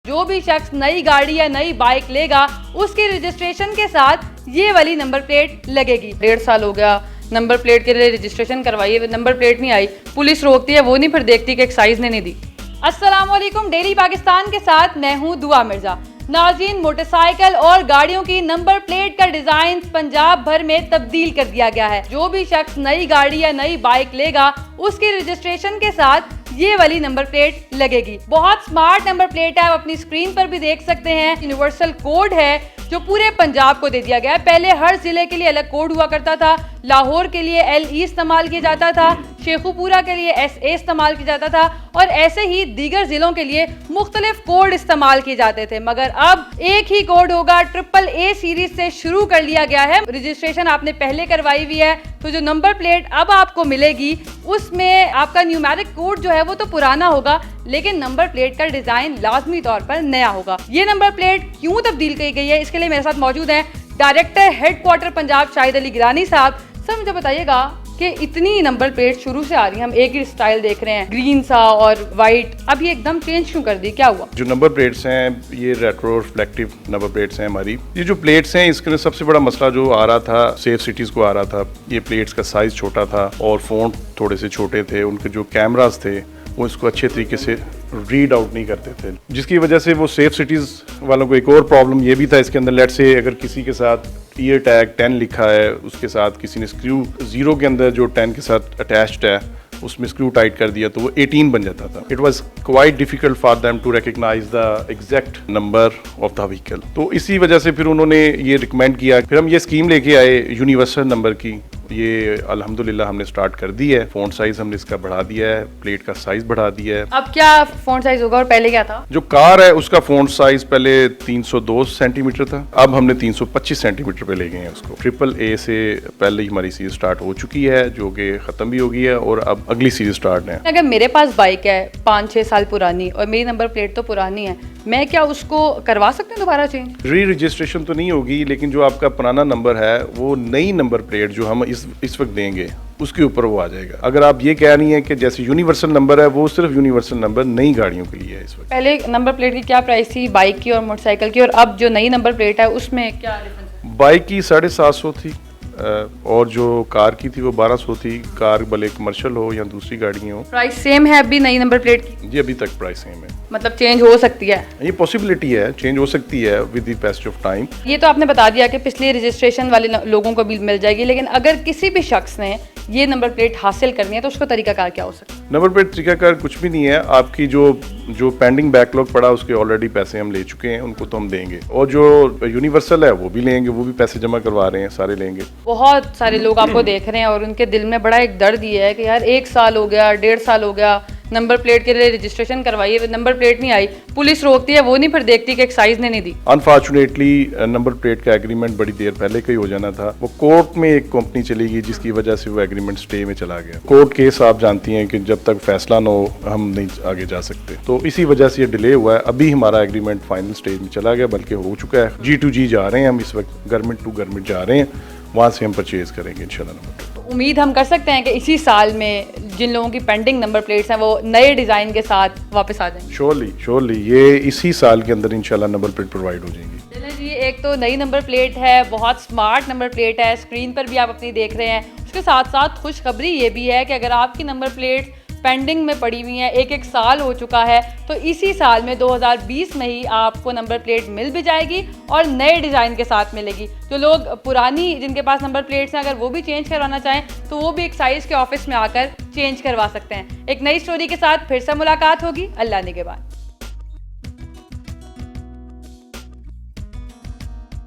जो भी शख्स नई गाड़ी या नई बाइक लेगा उसकी रजिस्ट्रेशन के साथ ये वाली नंबर प्लेट लगेगी। 1.5 साल हो गया, नंबर प्लेट के लिए रजिस्ट्रेशन करवाइए, नंबर प्लेट नहीं आई, पुलिस रोकती है, वो नहीं फिर देखती कि एक्साइज ने नहीं दी। अस्सलाम वालेकुम, डेली पाकिस्तान के साथ मैं हूँ दुआ मिर्जा। नाज़रीन, मोटरसाइकिल और गाड़ियों की नंबर प्लेट का डिजाइन पंजाब भर में तब्दील कर दिया गया है। जो भी शख्स नई गाड़ी या नई बाइक लेगा उसकी रजिस्ट्रेशन के साथ ये वाली नंबर प्लेट लगेगी। बहुत स्मार्ट नंबर प्लेट है, आप अपनी स्क्रीन पर भी देख सकते हैं। यूनिवर्सल कोड है जो पूरे पंजाब को दे दिया गया है। पहले हर जिले के लिए अलग कोड हुआ करता था। लाहौर के लिए LE इस्तेमाल किया जाता था, शेखुपुरा के लिए SA इस्तेमाल किया जाता था और ऐसे ही दीगर जिलों के लिए मुख्तलिफ कोड इस्तेमाल किए जाते थे। मगर अब एक ही कोड होगा, AAA सीरीज से शुरू कर लिया गया है। रजिस्ट्रेशन आपने पहले करवाई हुई है तो जो नंबर प्लेट अब आपको मिलेगी उसमें आपका न्यूमेरिक कोड जो है वो तो पुराना होगा, लेकिन नंबर प्लेट का डिजाइन लाजमी तौर पर नया होगा। ये नंबर प्लेट क्यों तब्दील की गई है, इसके लिए मेरे साथ मौजूद हैं डायरेक्टर हेडक्वार्टर पंजाब शाहिद अली गिलानी साहब। सर मुझे बताइएगा कि इतनी नंबर प्लेट शुरू से आ रही है, हम एक ही स्टाइल देख रहे हैं, ग्रीन सा और वाइट, अब ये एकदम चेंज क्यों कर दी, क्या हुआ? जो नंबर प्लेट्स हैं ये रेट्रो रिफ्लेक्टिव नंबर प्लेट्स हैं हमारी। ये जो प्लेट्स हैं इसके सबसे बड़ा मसला जो आ रहा था, सेफ सिटीज़ को आ रहा था, ये प्लेट्स का साइज़ छोटा था और फ़ॉन्ट थोड़े से छोटे थे। उनके जो कैमरास थे वो इसको अच्छे तरीके से रीड आउट नहीं करते थे, जिसकी वजह से वो सेफ सिटीज़ वालों को एक और प्रॉब्लम ये भी था इसके अंदर, लेट से अगर किसी के साथ ईयर टैग 10 लिखा है, उसके साथ किसी ने स्क्रू 0 के अंदर जो 10 के साथ अटैच्ड है उसमें स्क्रू टाइट कर दिया तो वो 18 बन जाता था। It was quite difficult for them to recognise the exact number of the vehicle. तो इसी वजह से फिर उन्होंने ये रिकमेंड किया। फिर हम ये स्कीम लेके आए यूनिवर्सल नंबर की, ये अल्हम्दुलिल्लाह हमने स्टार्ट कर दी है। फ़ॉन्ट साइज हमने इसका बढ़ा दिया है, प्लेट का साइज बढ़ा दिया है। अब क्या फ़ॉन्ट साइज होगा और पहले क्या था? जो कार है उसका फ़ॉन्ट साइज पहले 302 सेंटीमीटर था, अब हमने 325 सेंटीमीटर पे ले गए हैं उसको। AAA से पहले ही हमारी सीरीज स्टार्ट हो चुकी है जो कि ख़त्म भी हो गई है और अब अगली सीरीज स्टार्ट है। अगर मेरे पास बाइक है 5-6 साल पुरानी और मेरी नंबर प्लेट तो पुरानी है, मैं क्या उसको करवा सकती हूँ दोबारा चेंज? री रजिस्ट्रेशन तो नहीं होगी, लेकिन जो आपका पुराना नंबर है वो नई नंबर प्लेट जो हम इस वक्त देंगे उसके ऊपर वो आ जाएगा। अगर आप ये कह रही हैं कि जैसे यूनिवर्सल नंबर है, वो सिर्फ यूनिवर्सल नंबर नई गाड़ियों के लिए है इस वक्त। पहले नंबर प्लेट की क्या प्राइस थी बाइक की और मोटरसाइकिल की, और अब जो नई नंबर प्लेट है उसमें क्या डिफरेंस है? बाइक की 750 थी और जो कार की थी वो 1200 थी। कार भले कमर्शियल हो या दूसरी गाड़ियाँ हो। प्राइस सेम है अभी नई नंबर प्लेट की? जी अभी तक प्राइस सेम है। मतलब चेंज हो सकती है? ये पॉसिबिलिटी है, चेंज हो सकती है with the passage of time. ये तो आपने बता दिया कि पिछली रजिस्ट्रेशन वाले लोगों को भी मिल जाएगी, लेकिन अगर किसी भी शख्स ने ये नंबर प्लेट हासिल करनी है तो उसका तरीकाकार क्या हो सकता है? नंबर प्लेट तरीकाकार कुछ भी नहीं है। आपकी जो पेंडिंग बैकलॉग पड़ा उसके ऑलरेडी पैसे हम ले चुके हैं, उनको तो हम देंगे। और जो यूनिवर्सल है वो भी लेंगे, वो भी पैसे जमा करवा रहे हैं, सारे लेंगे। बहुत सारे लोग आपको देख रहे हैं और उनके दिल में बड़ा एक दर्द ये है कि यार 1 साल हो गया, 1.5 साल हो गया, नंबर प्लेट के लिए रजिस्ट्रेशन करवाइए, नंबर प्लेट नहीं आई, पुलिस रोकती है, वो नहीं फिर देखती कि एक्साइज ने नहीं दी। अनफॉर्चुनेटली नंबर प्लेट का एग्रीमेंट बड़ी देर पहले का ही हो जाना था। वो कोर्ट में एक कंपनी चली गई जिसकी वजह से वो एग्रीमेंट स्टे में चला गया। कोर्ट केस आप जानती हैं कि जब तक फैसला ना हो हम नहीं आगे जा सकते, तो इसी वजह से ये डिले हुआ है। अभी हमारा एग्रीमेंट फाइनल स्टेज में चला गया, बल्कि हो चुका है। G2G जा रहे हैं हम इस वक्त, गवर्नमेंट टू गवर्नमेंट जा रहे हैं, वहाँ से हम परचेज करेंगे इंशाल्लाह। उम्मीद हम कर सकते हैं कि इसी साल में जिन लोगों की पेंडिंग नंबर प्लेट्स हैं वो नए डिज़ाइन के साथ वापस आ जाएंगे। श्योरली ये इसी साल के अंदर इंशाल्लाह नंबर प्लेट प्रोवाइड हो जाएंगी। चलिए जी, एक तो नई नंबर प्लेट है, बहुत स्मार्ट नंबर प्लेट है, स्क्रीन पर भी आप अपनी देख रहे हैं। उसके साथ साथ खुशखबरी ये भी है कि अगर आपकी नंबर प्लेट पेंडिंग में पड़ी हुई हैं, 1 साल हो चुका है, तो इसी साल में 2020 में ही आपको नंबर प्लेट मिल भी जाएगी और नए डिज़ाइन के साथ मिलेगी। जो लोग पुरानी जिनके पास नंबर प्लेट्स हैं, अगर वो भी चेंज करवाना चाहें तो वो भी एक्साइज के ऑफिस में आकर चेंज करवा सकते हैं। एक नई स्टोरी के साथ फिर से मुलाकात होगी। अल्लाह निगहबान।